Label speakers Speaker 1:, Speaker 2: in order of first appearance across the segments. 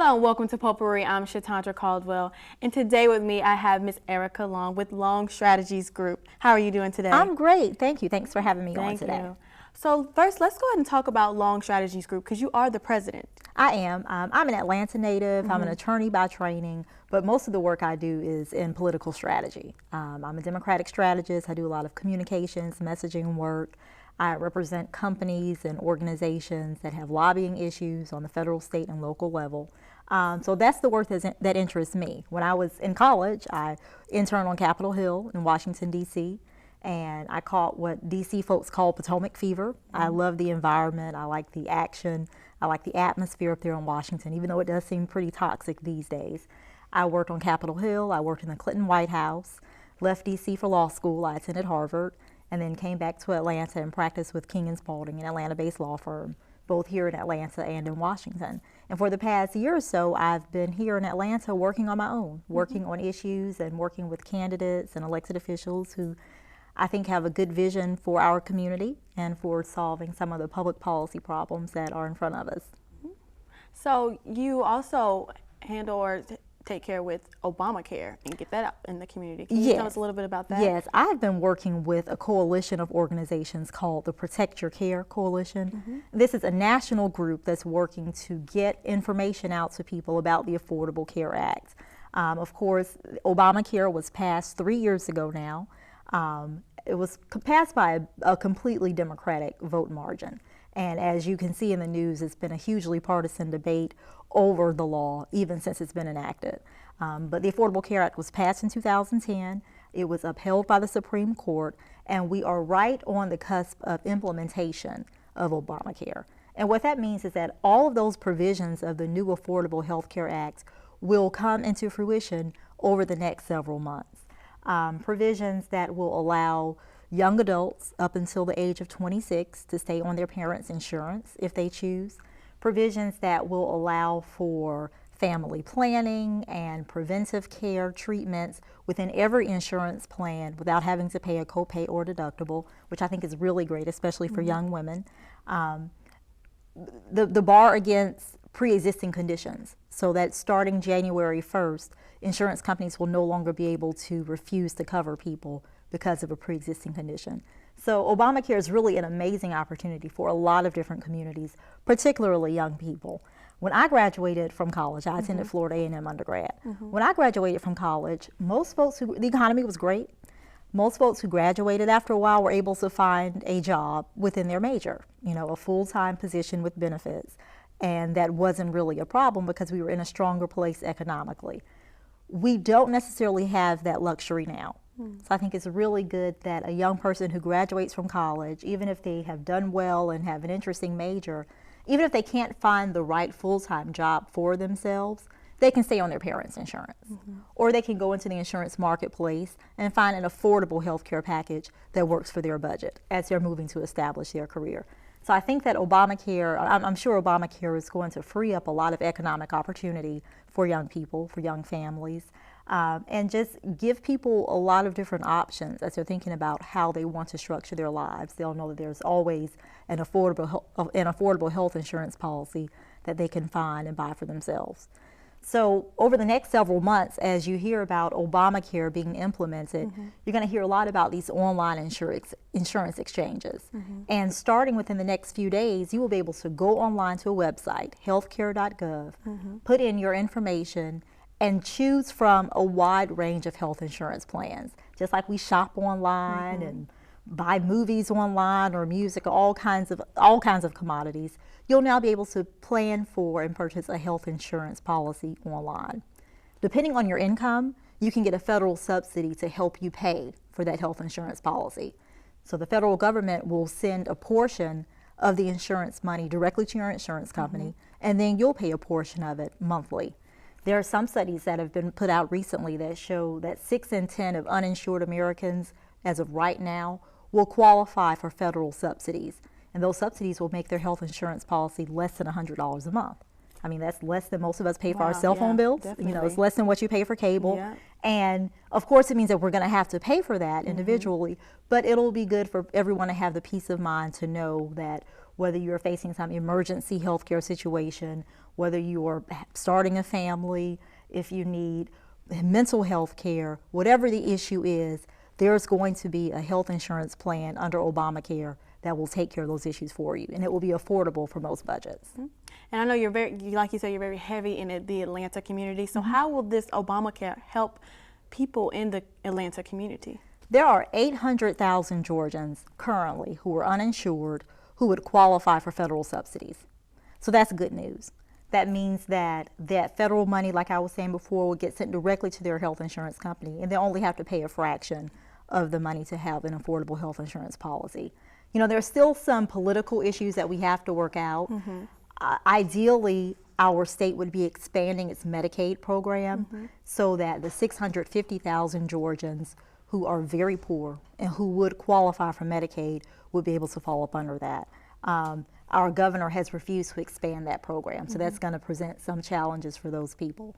Speaker 1: Hello and welcome to Potpourri. I'm Shatandra Caldwell, and today with me I have Miss Erica Long with Long Strategies Group. How are you doing today?
Speaker 2: I'm great, thank you. Thanks for having me on today.
Speaker 1: Thank you. So first, let's go ahead and talk about Long Strategies Group because you are the president.
Speaker 2: I am. I'm an Atlanta native. I'm an attorney by training, but most of the work I do is in political strategy. I'm a Democratic strategist. I do a lot of communications, messaging work. I represent companies and organizations that have lobbying issues on the federal, state, and local level. So that's the work that interests me. When I was in college, I interned on Capitol Hill in Washington, D.C., and I caught what D.C. folks call Potomac fever. I love the environment. I like the action. I like the atmosphere up there in Washington, even though it does seem pretty toxic these days. I worked on Capitol Hill. I worked in the Clinton White House, left D.C. for law school. I attended Harvard, and then came back to Atlanta and practiced with King & Spalding, an Atlanta-based law firm, both here in Atlanta and in Washington. And for the past year or so, I've been here in Atlanta working on my own, working on issues and working with candidates and elected officials who I think have a good vision for our community and for solving some of the public policy problems that are in front of us.
Speaker 1: So you also handle or take care with Obamacare and get that out in the community. Can you tell us a little bit about that?
Speaker 2: Yes, I've been working with a coalition of organizations called the Protect Your Care Coalition. This is a national group that's working to get information out to people about the Affordable Care Act. Of course, Obamacare was passed 3 years ago now. It was passed by a completely Democratic vote margin. And as you can see in the news, it's been a hugely partisan debate over the law, even since it's been enacted. But the Affordable Care Act was passed in 2010. It was upheld by the Supreme Court, and we are right on the cusp of implementation of Obamacare. And what that means is that all of those provisions of the new Affordable Health Care Act will come into fruition over the next several months. Provisions that will allow young adults up until the age of 26 to stay on their parents' insurance if they choose. Provisions that will allow for family planning and preventive care treatments within every insurance plan without having to pay a copay or deductible, which I think is really great, especially for young women. The bar against pre-existing conditions, so that starting January 1st, insurance companies will no longer be able to refuse to cover people because of a pre-existing condition. So Obamacare is really an amazing opportunity for a lot of different communities, particularly young people. When I graduated from college, I attended Florida A&M undergrad. When I graduated from college, the economy was great. Most folks who graduated after a while were able to find a job within their major, a full-time position with benefits. And that wasn't really a problem because we were in a stronger place economically. We don't necessarily have that luxury now. So I think it's really good that a young person who graduates from college, even if they have done well and have an interesting major, even if they can't find the right full-time job for themselves, they can stay on their parents' insurance. Or they can go into the insurance marketplace and find an affordable health care package that works for their budget as they're moving to establish their career. So I think that Obamacare, I'm sure Obamacare is going to free up a lot of economic opportunity for young people, for young families, and just give people a lot of different options as they're thinking about how they want to structure their lives. They'll know that there's always an affordable health insurance policy that they can find and buy for themselves. So over the next several months, as you hear about Obamacare being implemented, you're going to hear a lot about these online insurance exchanges. And starting within the next few days, you will be able to go online to a website, healthcare.gov, put in your information, and choose from a wide range of health insurance plans. Just like we shop online and buy movies online or music, all kinds of commodities, you'll now be able to plan for and purchase a health insurance policy online. Depending on your income, you can get a federal subsidy to help you pay for that health insurance policy. So the federal government will send a portion of the insurance money directly to your insurance company, and then you'll pay a portion of it monthly. There are some studies that have been put out recently that show that 6 in 10 of uninsured Americans, as of right now, will qualify for federal subsidies. And those subsidies will make their health insurance policy less than $100 a month. I mean, that's less than most of us pay for our cell phone bills.
Speaker 1: Definitely.
Speaker 2: It's less than what you pay for cable. And of course, it means that we're going to have to pay for that individually, but it'll be good for everyone to have the peace of mind to know that whether you're facing some emergency healthcare situation, whether you are starting a family, if you need mental health care, whatever the issue is, there's going to be a health insurance plan under Obamacare that will take care of those issues for you, and it will be affordable for most budgets.
Speaker 1: Mm-hmm. And I know you're like you said, you're very heavy in the Atlanta community. So how will this Obamacare help people in the Atlanta community?
Speaker 2: There are 800,000 Georgians currently who are uninsured who would qualify for federal subsidies. So that's good news. That means that federal money, like I was saying before, will get sent directly to their health insurance company, and they only have to pay a fraction of the money to have an affordable health insurance policy. You know, there's still some political issues that we have to work out. Ideally, our state would be expanding its Medicaid program so that the 650,000 Georgians who are very poor and who would qualify for Medicaid would be able to fall up under that. Our governor has refused to expand that program, so that's going to present some challenges for those people.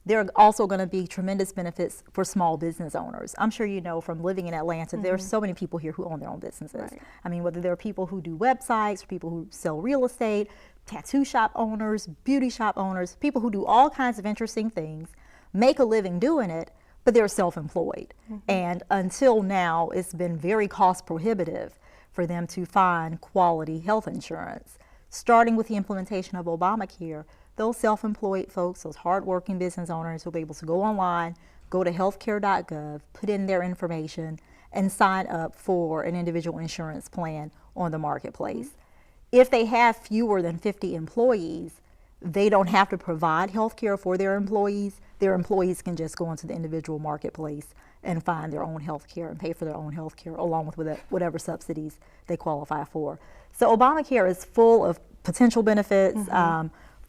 Speaker 2: There are also going to be tremendous benefits for small business owners. I'm sure you know from living in Atlanta, there are so many people here who own their own businesses.
Speaker 1: Right.
Speaker 2: I mean, whether there are people who do websites, or people who sell real estate, tattoo shop owners, beauty shop owners, people who do all kinds of interesting things, make a living doing it, but they're self-employed. And until now, it's been very cost prohibitive for them to find quality health insurance. Starting with the implementation of Obamacare, those self-employed folks, those hardworking business owners will be able to go online, go to healthcare.gov, put in their information, and sign up for an individual insurance plan on the marketplace. If they have fewer than 50 employees, they don't have to provide health care for their employees. Their employees can just go into the individual marketplace and find their own health care and pay for their own health care along with whatever subsidies they qualify for. So Obamacare is full of potential benefits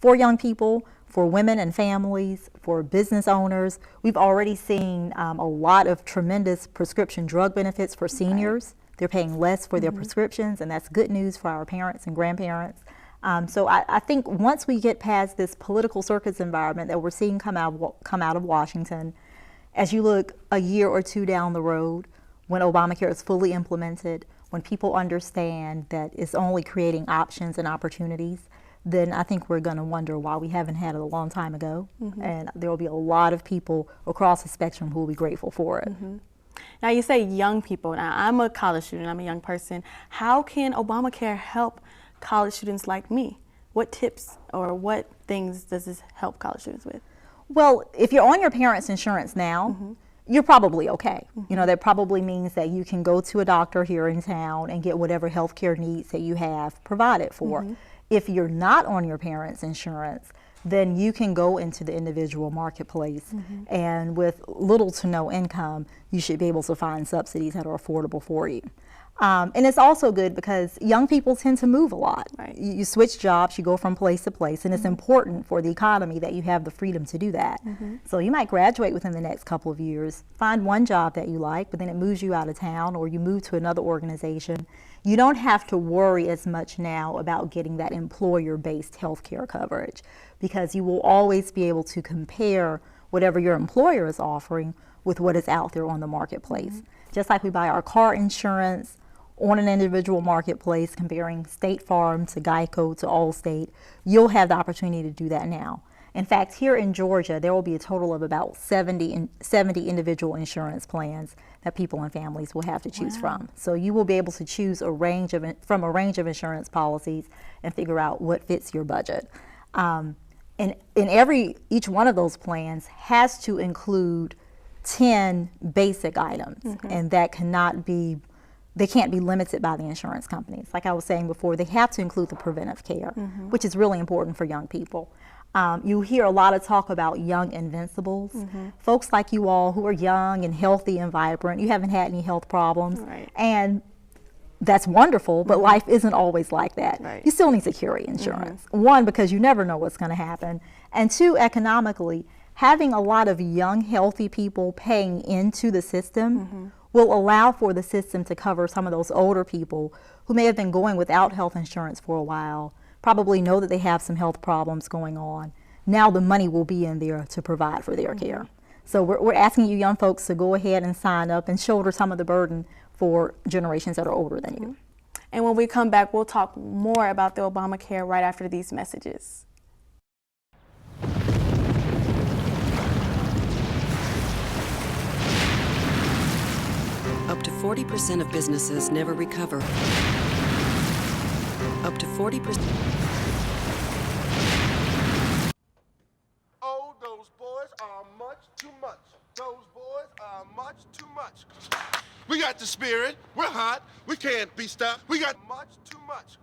Speaker 2: for young people, for women and families, for business owners. We've already seen a lot of tremendous prescription drug benefits for seniors. They're paying less for their prescriptions, and that's good news for our parents and grandparents. So I think once we get past this political circus environment that we're seeing come out of Washington, as you look a year or two down the road, when Obamacare is fully implemented, when people understand that it's only creating options and opportunities, then I think we're going to wonder why we haven't had it a long time ago. And there will be a lot of people across the spectrum who will be grateful for it.
Speaker 1: Now you say young people. Now I'm a college student, I'm a young person. How can Obamacare help college students like me? What tips or what things does this help college students with?
Speaker 2: Well, if you're on your parents' insurance now, you're probably okay. You know, that probably means that you can go to a doctor here in town and get whatever health care needs that you have provided for. If you're not on your parents' insurance, then you can go into the individual marketplace, and with little to no income, you should be able to find subsidies that are affordable for you. And it's also good because young people tend to move a lot.
Speaker 1: Right.
Speaker 2: You switch jobs, you go from place to place, and it's important for the economy that you have the freedom to do that. So you might graduate within the next couple of years, find one job that you like, but then it moves you out of town, or you move to another organization. You don't have to worry as much now about getting that employer-based health care coverage, because you will always be able to compare whatever your employer is offering with what is out there on the marketplace. Just like we buy our car insurance on an individual marketplace, comparing State Farm to Geico to Allstate, you'll have the opportunity to do that now. In fact, here in Georgia, there will be a total of about 70 individual insurance plans that people and families will have to choose from. So you will be able to choose from a range of insurance policies and figure out what fits your budget. And each one of those plans has to include 10 basic items, and that they can't be limited by the insurance companies. Like I was saying before, they have to include the preventive care, which is really important for young people. You hear a lot of talk about young invincibles, folks like you all who are young and healthy and vibrant. You haven't had any health problems, and that's wonderful, but life isn't always like that. You still need to carry insurance. One, because you never know what's going to happen, and two, economically, having a lot of young, healthy people paying into the system will allow for the system to cover some of those older people who may have been going without health insurance for a while, probably know that they have some health problems going on. Now the money will be in there to provide for their care. So we're asking you young folks to go ahead and sign up and shoulder some of the burden for generations that are older than you.
Speaker 1: And when we come back, we'll talk more about the Obamacare right after these messages.
Speaker 3: Up to 40% of businesses never recover. Up to 40%.
Speaker 4: Oh, those boys are much too much. Those boys are much too much. We got the spirit. We're hot. We can't be stopped. We got much too much.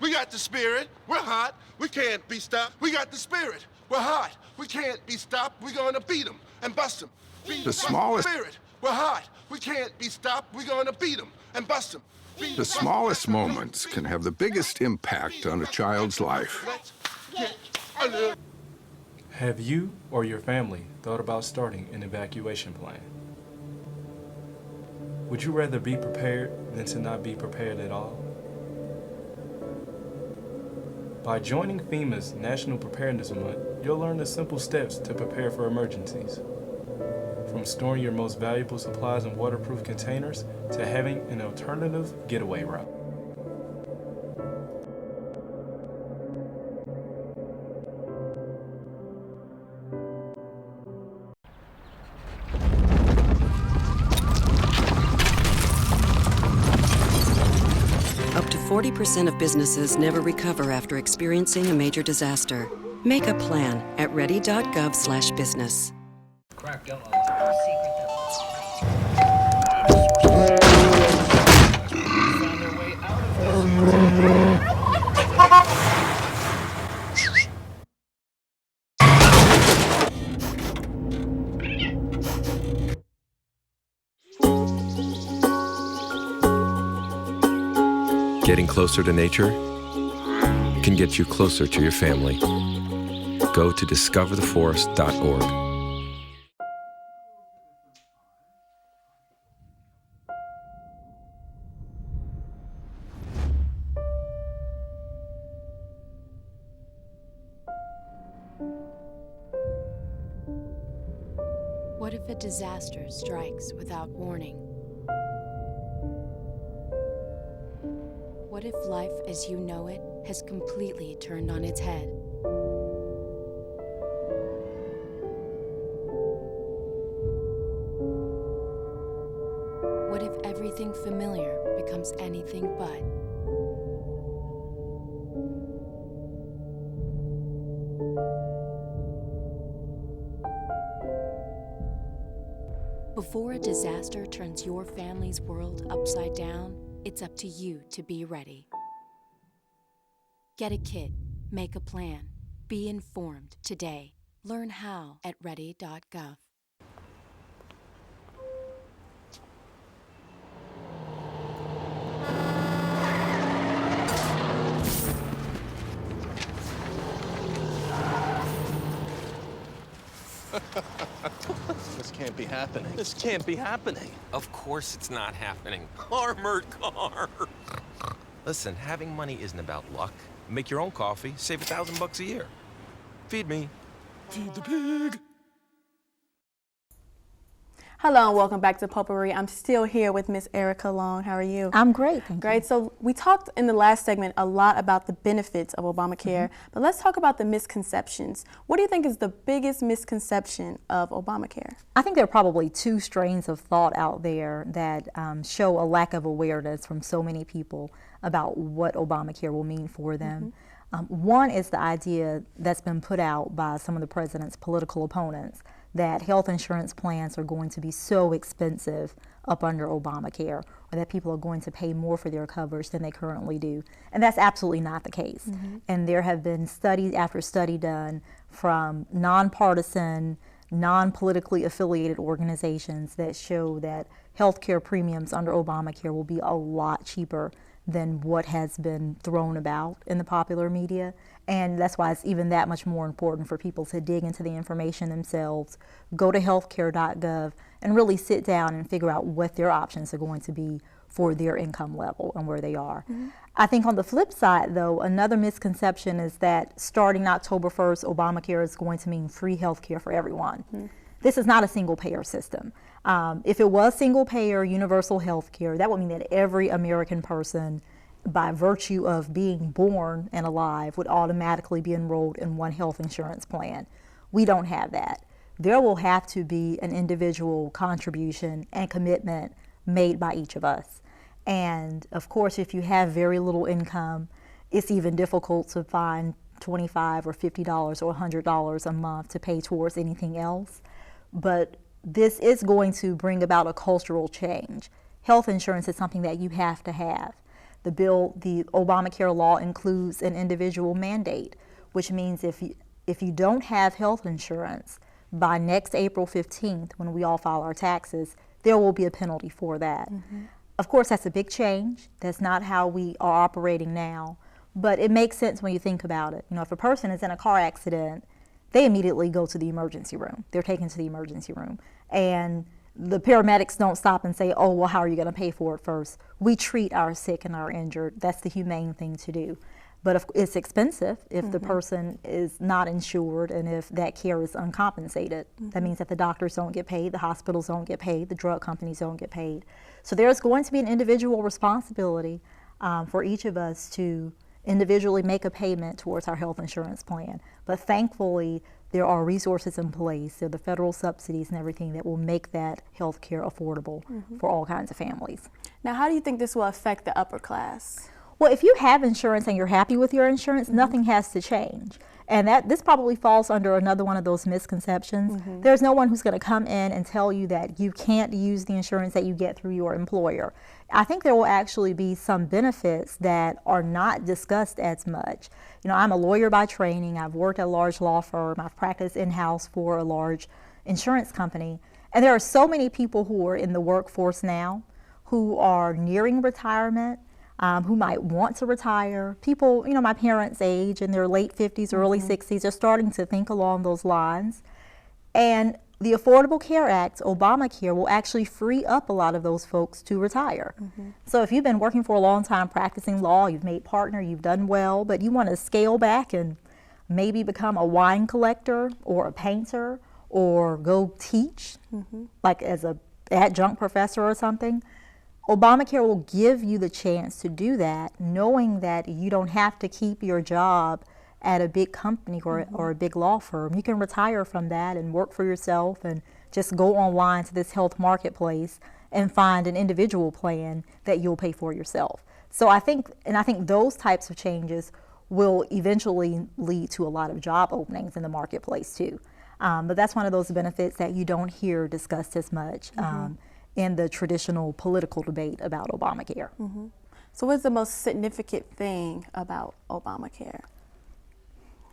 Speaker 4: We got the spirit. We're hot. We can't be stopped. We got the spirit. We're hot. We can't be stopped. We're gonna beat them and bust them.
Speaker 5: The smallest
Speaker 4: spirit. We're hot. We can't be stopped. We're gonna beat them and bust them.
Speaker 5: The smallest moments can have the biggest impact on a child's life.
Speaker 4: Let's get a little.
Speaker 6: Have you or your family thought about starting an evacuation plan? Would you rather be prepared than to not be prepared at all? By joining FEMA's National Preparedness Month, you'll learn the simple steps to prepare for emergencies. From storing your most valuable supplies in waterproof containers to having an alternative getaway route.
Speaker 3: Up to 40% of businesses never recover after experiencing a major disaster. Make a plan at ready.gov/business.
Speaker 7: Getting closer to nature can get you closer to your family. Go to discovertheforest.org.
Speaker 8: What if a disaster strikes without warning? What if life as you know it has completely turned on its head? What if everything familiar becomes anything but? Before a disaster turns your family's world upside down, it's up to you to be ready. Get a kit, make a plan, be informed today. Learn how at ready.gov.
Speaker 9: This can't be happening. This can't be happening.
Speaker 10: Of course it's not happening. Armored car. Listen, having money isn't about luck. Make your own coffee, save $1,000 a year. Feed me. Feed the pig.
Speaker 1: Hello and welcome back to Potpourri. I'm still here with Miss Erica Long. How are you?
Speaker 2: I'm great, thank you.
Speaker 1: Great. So we talked in the last segment a lot about the benefits of Obamacare, but let's talk about the misconceptions. What do you think is the biggest misconception of Obamacare?
Speaker 2: I think there are probably two strains of thought out there that show a lack of awareness from so many people about what Obamacare will mean for them. One is the idea that's been put out by some of the president's political opponents that health insurance plans are going to be so expensive up under Obamacare, or that people are going to pay more for their coverage than they currently do. And that's absolutely not the case. And there have been study after study done from nonpartisan, non-politically affiliated organizations that show that healthcare premiums under Obamacare will be a lot cheaper than what has been thrown about in the popular media. And that's why it's even that much more important for people to dig into the information themselves, go to healthcare.gov, and really sit down and figure out what their options are going to be for their income level and where they are. I think on the flip side, though, another misconception is that starting October 1st, Obamacare is going to mean free healthcare for everyone. This is not a single payer system. If it was single payer universal health care, that would mean that every American person by virtue of being born and alive, would automatically be enrolled in one health insurance plan. We don't have that. There will have to be an individual contribution and commitment made by each of us. And of course, if you have very little income, it's even difficult to find $25 or $50 or $100 a month to pay towards anything else. But this is going to bring about a cultural change. Health insurance is something that you have to have. The Obamacare law includes an individual mandate, which means if you don't have health insurance by next April 15th, when we all file our taxes, there will be a penalty for that. Of course, that's a big change. That's not how we are operating now, but it makes sense when you think about it. You know, if a person is in a car accident, they immediately go to the emergency room. They're taken to the emergency room. And the paramedics don't stop and say, oh, well, how are you going to pay for it first? We treat our sick and our injured. That's the humane thing to do. But if it's expensive if the person is not insured and if that care is uncompensated. That means that the doctors don't get paid, the hospitals don't get paid, the drug companies don't get paid. So there's going to be an individual responsibility for each of us to individually make a payment towards our health insurance plan. But thankfully, there are resources in place, there are the federal subsidies and everything that will make that health care affordable for all kinds of families.
Speaker 1: Now, how do you think this will affect the upper class?
Speaker 2: Well, if you have insurance and you're happy with your insurance, nothing has to change. And this probably falls under another one of those misconceptions. There's no one who's going to come in and tell you that you can't use the insurance that you get through your employer. I think there will actually be some benefits that are not discussed as much. You know, I'm a lawyer by training. I've worked at a large law firm. I've practiced in-house for a large insurance company. And there are so many people who are in the workforce now who are nearing retirement, who might want to retire. People, you know, my parents' age, in their late 50s, early 60s, are starting to think along those lines. And the Affordable Care Act, Obamacare, will actually free up a lot of those folks to retire. So if you've been working for a long time practicing law, you've made partner, you've done well, but you want to scale back and maybe become a wine collector or a painter or go teach, like as an adjunct professor or something, Obamacare will give you the chance to do that, knowing that you don't have to keep your job at a big company or a big law firm. You can retire from that and work for yourself and just go online to this health marketplace and find an individual plan that you'll pay for yourself. So I think those types of changes will eventually lead to a lot of job openings in the marketplace too. But that's one of those benefits that you don't hear discussed as much in the traditional political debate about Obamacare.
Speaker 1: So what's the most significant thing about Obamacare?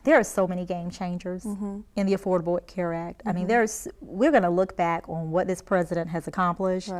Speaker 2: There are so many game changers in the Affordable Care Act. I mean, we're going to look back on what this president has accomplished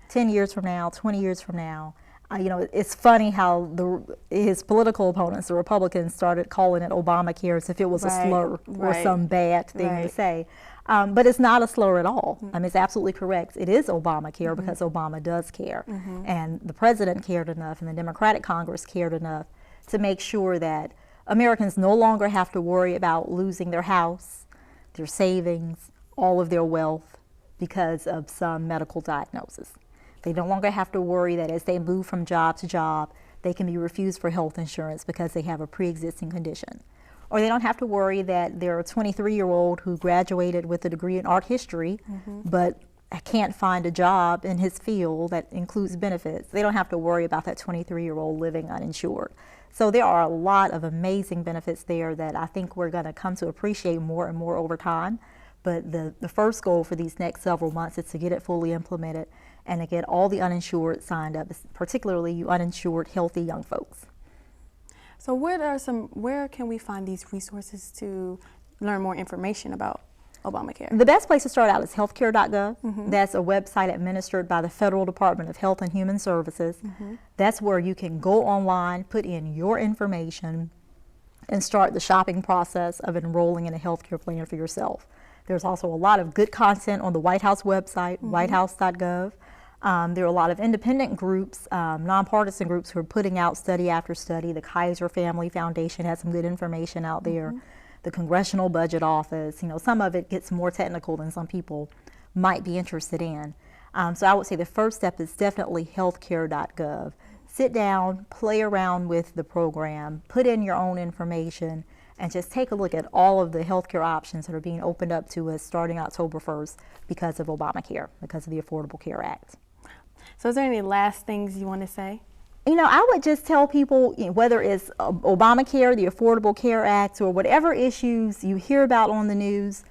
Speaker 2: 10 years from now, 20 years from now. You know, it's funny how his political opponents, the Republicans, started calling it Obamacare as if it was a slur or some bad thing to say. But it's not a slur at all. I mean, it's absolutely correct. It is Obamacare because Obama does care. And the president cared enough and the Democratic Congress cared enough to make sure that Americans no longer have to worry about losing their house, their savings, all of their wealth because of some medical diagnosis. They no longer have to worry that as they move from job to job, they can be refused for health insurance because they have a pre-existing condition. Or they don't have to worry that they're a 23-year-old who graduated with a degree in art history, but can't find a job in his field that includes benefits. They don't have to worry about that 23-year-old living uninsured. So there are a lot of amazing benefits there that I think we're going to come to appreciate more and more over time. But the first goal for these next several months is to get it fully implemented and to get all the uninsured signed up, particularly you uninsured, healthy young folks.
Speaker 1: So where can we find these resources to learn more information about Obamacare?
Speaker 2: The best place to start out is healthcare.gov. That's a website administered by the Federal Department of Health and Human Services. That's where you can go online, put in your information, and start the shopping process of enrolling in a healthcare plan for yourself. There's also a lot of good content on the White House website, whitehouse.gov. There are a lot of independent groups, nonpartisan groups who are putting out study after study. The Kaiser Family Foundation has some good information out there. The Congressional Budget Office, you know, some of it gets more technical than some people might be interested in. So I would say the first step is definitely healthcare.gov. sit down, play around with the program, put in your own information, and just take a look at all of the healthcare options that are being opened up to us starting October 1st because of Obamacare, because of the Affordable Care Act.
Speaker 1: So is there any last things you want to say?
Speaker 2: You know, I would just tell people, whether it's Obamacare, the Affordable Care Act, or whatever issues you hear about on the news,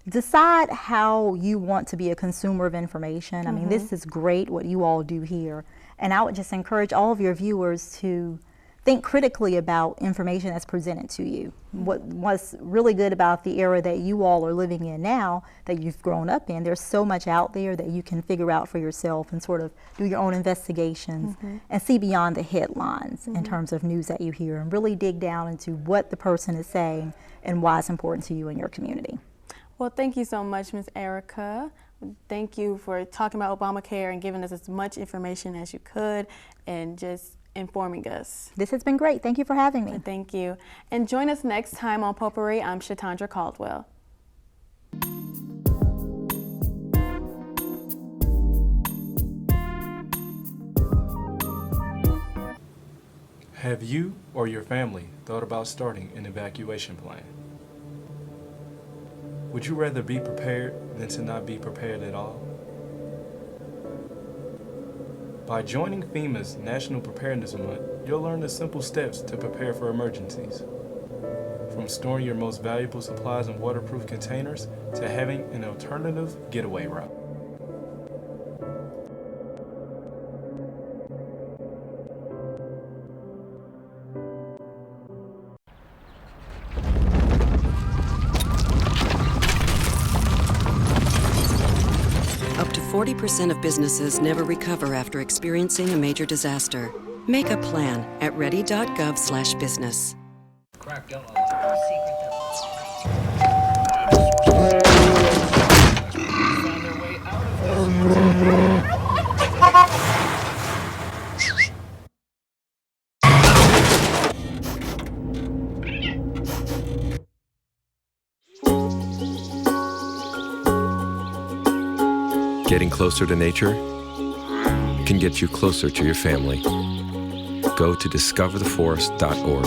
Speaker 2: decide how you want to be a consumer of information. I mean, this is great what you all do here. And I would just encourage all of your viewers to think critically about information that's presented to you. What's really good about the era that you all are living in now, that you've grown up in, there's so much out there that you can figure out for yourself and sort of do your own investigations and see beyond the headlines in terms of news that you hear, and really dig down into what the person is saying and why it's important to you and your community.
Speaker 1: Well, thank you so much, Ms. Erica. Thank you for talking about Obamacare and giving us as much information as you could and just informing us.
Speaker 2: This has been great. Thank you for having me.
Speaker 1: Thank you. And join us next time on Potpourri. I'm Shatandra Caldwell.
Speaker 6: Have you or your family thought about starting an evacuation plan? Would you rather be prepared than to not be prepared at all? By joining FEMA's National Preparedness Month, you'll learn the simple steps to prepare for emergencies. From storing your most valuable supplies in waterproof containers to having an alternative getaway route.
Speaker 3: Up to 40% of businesses never recover after experiencing a major disaster. Make a plan at ready.gov/business.
Speaker 7: Getting closer to nature can get you closer to your family. Go to discovertheforest.org.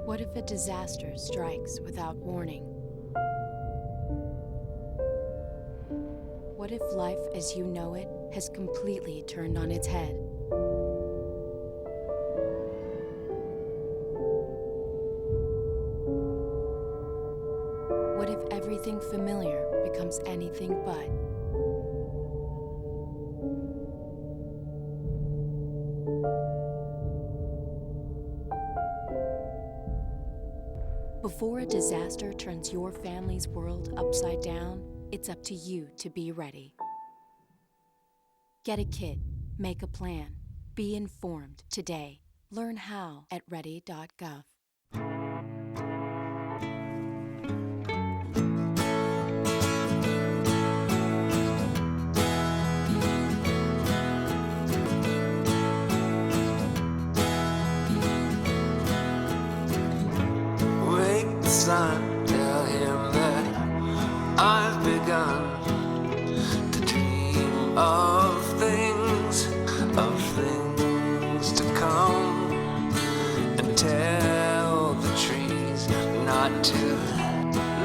Speaker 8: What if a disaster strikes without warning? What if life as you know it has completely turned on its head? What if everything familiar becomes anything but? Before a disaster turns your family's world upside down, it's up to you to be ready. Get a kit, make a plan, be informed today. Learn how at ready.gov.
Speaker 11: Wake the sun, tell him that I've begun to dream of things to come, and tell the trees not to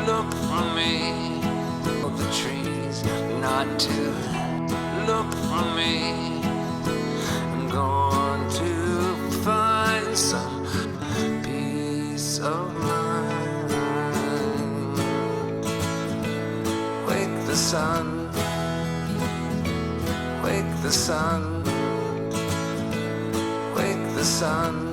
Speaker 11: look for me. Tell the trees not to look for me. I'm going to find some peace of mind. Wake the sun, wake the sun, wake the sun.